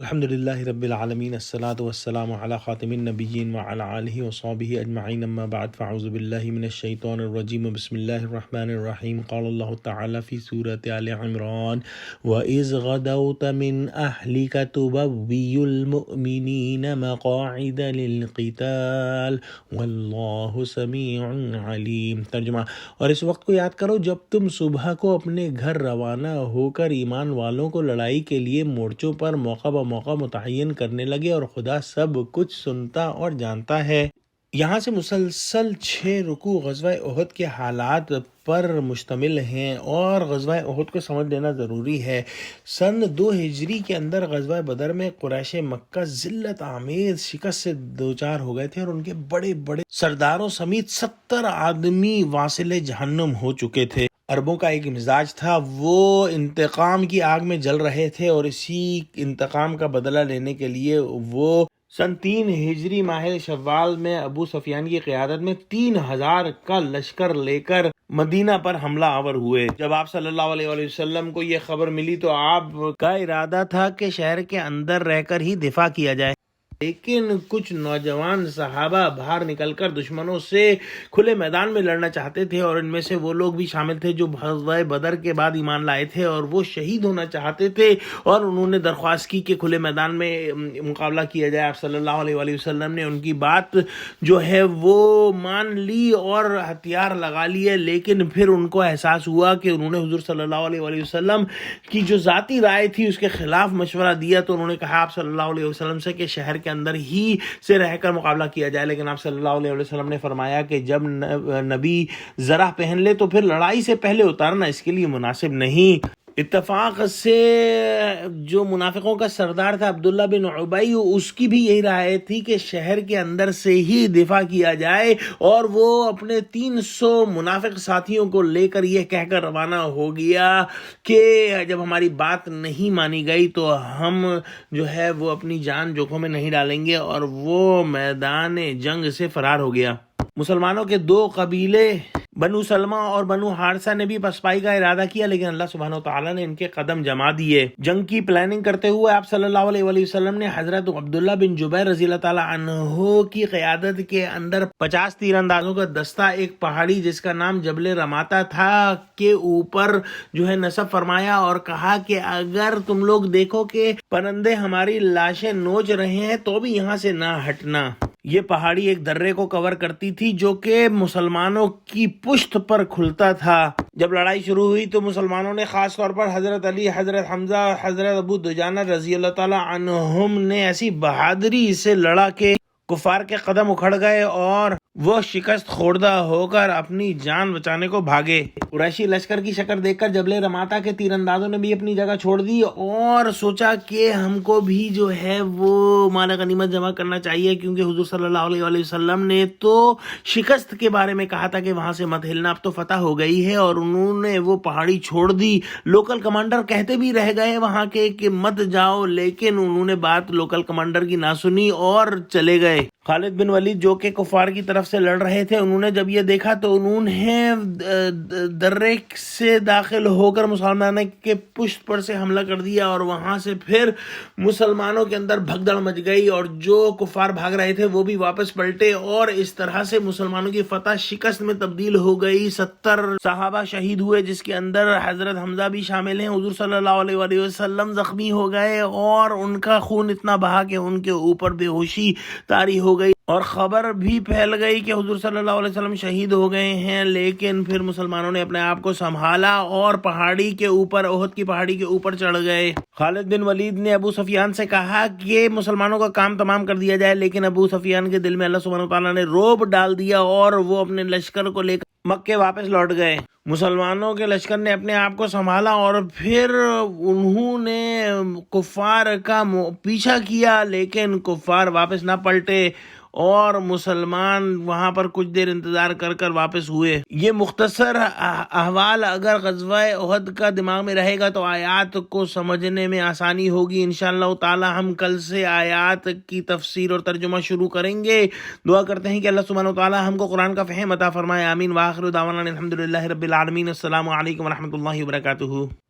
الحمد لله رب العالمين الصلاة والسلام على خاتم النبيين وعلى آله وصحبه أجمعين أما بعد فأعوذ بالله من الشيطان الرجيم بسم الله الرحمن الرحيم قال الله تعالى في سورة آل عمران وإذ غدوت من أهلك تبوئ المؤمنين مقاعد للقتال والله سميع عليم۔ ترجمہ: اور اس وقت کو یاد کرو جب تم صبح کو اپنے گھر روانہ ہو کر ایمان والوں کو لڑائی کے لیے مورچوں پر موقع موقع متعین کرنے لگے اور خدا سب کچھ سنتا اور جانتا ہے۔ یہاں سے مسلسل 6 رکوع غزوہ احد کے حالات پر مشتمل ہیں اور غزوہ احد کو سمجھ لینا ضروری ہے۔ سن 2 ہجری کے اندر غزوہ بدر میں قریش مکہ ذلت آمیز شکست سے دوچار ہو گئے تھے اور ان کے بڑے بڑے سرداروں سمیت 70 آدمی واصل جہنم ہو چکے تھے۔ عربوں کا ایک مزاج تھا، وہ انتقام کی آگ میں جل رہے تھے اور اسی انتقام کا بدلہ لینے کے لیے وہ سن 3 ہجری ماہ شوال میں ابو سفیان کی قیادت میں 3000 کا لشکر لے کر مدینہ پر حملہ آور ہوئے۔ جب آپ صلی اللہ علیہ وآلہ وسلم کو یہ خبر ملی تو آپ کا ارادہ تھا کہ شہر کے اندر رہ کر ہی دفاع کیا جائے، لیکن کچھ نوجوان صحابہ باہر نکل کر دشمنوں سے کھلے میدان میں لڑنا چاہتے تھے اور ان میں سے وہ لوگ بھی شامل تھے جو غزوہ بدر کے بعد ایمان لائے تھے اور وہ شہید ہونا چاہتے تھے، اور انہوں نے درخواست کی کہ کھلے میدان میں مقابلہ کیا جائے۔ آپ صلی اللہ علیہ وآلہ وسلم نے ان کی بات جو ہے وہ مان لی اور ہتھیار لگا لیے، لیکن پھر ان کو احساس ہوا کہ انہوں نے حضور صلی اللہ علیہ وآلہ وسلم کی جو ذاتی رائے تھی اس کے خلاف مشورہ دیا، تو انہوں نے کہا آپ صلی اللہ علیہ وسلم سے کہ شہر کے اندر ہی سے رہ کر مقابلہ کیا جائے، لیکن آپ صلی اللہ علیہ وسلم نے فرمایا کہ جب نبی ذرہ پہن لے تو پھر لڑائی سے پہلے اتارنا اس کے لیے مناسب نہیں۔ اتفاق سے جو منافقوں کا سردار تھا عبداللہ بن ابی، اس کی بھی یہی رائے تھی کہ شہر کے اندر سے ہی دفاع کیا جائے، اور وہ اپنے 300 منافق ساتھیوں کو لے کر یہ کہہ کر روانہ ہو گیا کہ جب ہماری بات نہیں مانی گئی تو ہم جو ہے وہ اپنی جان جوکھم میں نہیں ڈالیں گے، اور وہ میدان جنگ سے فرار ہو گیا۔ مسلمانوں کے 2 قبیلے بنو سلمہ اور بنو حارثہ نے بھی پسپائی کا ارادہ کیا، لیکن اللہ سبحانہ وتعالیٰ نے ان کے قدم جما دیے۔ جنگ کی پلاننگ کرتے ہوئے آپ صلی اللہ علیہ وآلہ وسلم نے حضرت عبداللہ بن جبیر رضی اللہ تعالیٰ عنہ کی قیادت کے اندر 50 تیر اندازوں کا دستہ ایک پہاڑی جس کا نام جبل رماتہ تھا کے اوپر جو ہے نصب فرمایا اور کہا کہ اگر تم لوگ دیکھو کہ پرندے ہماری لاشیں نوچ رہے ہیں تو بھی یہاں سے نہ ہٹنا۔ یہ پہاڑی ایک درے کو کور کرتی تھی جو کہ مسلمانوں کی پشت پر کھلتا تھا۔ جب لڑائی شروع ہوئی تو مسلمانوں نے خاص طور پر حضرت علی، حضرت حمزہ، حضرت ابو دجانہ رضی اللہ تعالیٰ عنہم نے ایسی بہادری سے لڑا کہ کفار کے قدم اکھڑ گئے اور وہ شکست خوردہ ہو کر اپنی جان بچانے کو بھاگے۔ قریشی لشکر کی شکل دیکھ کر جبل رماتہ کے تیر اندازوں نے بھی اپنی جگہ چھوڑ دی اور سوچا کہ ہم کو بھی جو ہے وہ مال غنیمت جمع کرنا چاہیے، کیونکہ حضور صلی اللہ علیہ وآلہ وسلم نے تو شکست کے بارے میں کہا تھا کہ وہاں سے مت ہلنا، اب تو فتح ہو گئی ہے، اور انہوں نے وہ پہاڑی چھوڑ دی۔ لوکل کمانڈر کہتے بھی رہ گئے وہاں کے کہ مت جاؤ، لیکن انہوں نے بات لوکل کمانڈر کی نہ سنی اور چلے گئے۔ خالد بن ولید جو کہ کفار کی طرف سے لڑ رہے تھے، انہوں نے جب یہ دیکھا تو انہوں نے درے سے داخل ہو کر مسلمانوں کے پشت پر سے حملہ کر دیا، اور وہاں سے پھر مسلمانوں کے اندر بھگدڑ مچ گئی اور جو کفار بھاگ رہے تھے وہ بھی واپس پلٹے، اور اس طرح سے مسلمانوں کی فتح شکست میں تبدیل ہو گئی۔ 70 صحابہ شہید ہوئے جس کے اندر حضرت حمزہ بھی شامل ہیں۔ حضور صلی اللہ علیہ وآلہ وسلم زخمی ہو گئے اور ان کا خون اتنا بہا کہ ان کے اوپر بے ہوشی طاری ہو گئی، اور خبر بھی پھیل گئی کہ حضور صلی اللہ علیہ وسلم شہید ہو گئے ہیں، لیکن پھر مسلمانوں نے اپنے آپ کو سنبھالا اور پہاڑی کے اوپر، احد کی پہاڑی کے اوپر چڑھ گئے۔ خالد بن ولید نے ابو سفیان سے کہا کہ مسلمانوں کا کام تمام کر دیا جائے، لیکن ابو سفیان کے دل میں اللہ سبحانہ وتعالیٰ نے رعب ڈال دیا اور وہ اپنے لشکر کو لے کر مکے واپس لوٹ گئے۔ مسلمانوں کے لشکر نے اپنے آپ کو سنبھالا اور پھر انہوں نے کفار کا پیچھا کیا، لیکن کفار واپس نہ پلٹے اور مسلمان وہاں پر کچھ دیر انتظار کر کر واپس ہوئے۔ یہ مختصر احوال اگر غزوہ احد کا دماغ میں رہے گا تو آیات کو سمجھنے میں آسانی ہوگی۔ انشاءاللہ تعالی ہم کل سے آیات کی تفسیر اور ترجمہ شروع کریں گے۔ دعا کرتے ہیں کہ اللہ سبحانہ وتعالی ہم کو قرآن کا فہم عطا فرمائے، آمین۔ وآخر دعوانا الحمدللہ رب العالمین۔ السلام علیکم ورحمۃ اللہ وبرکاتہ۔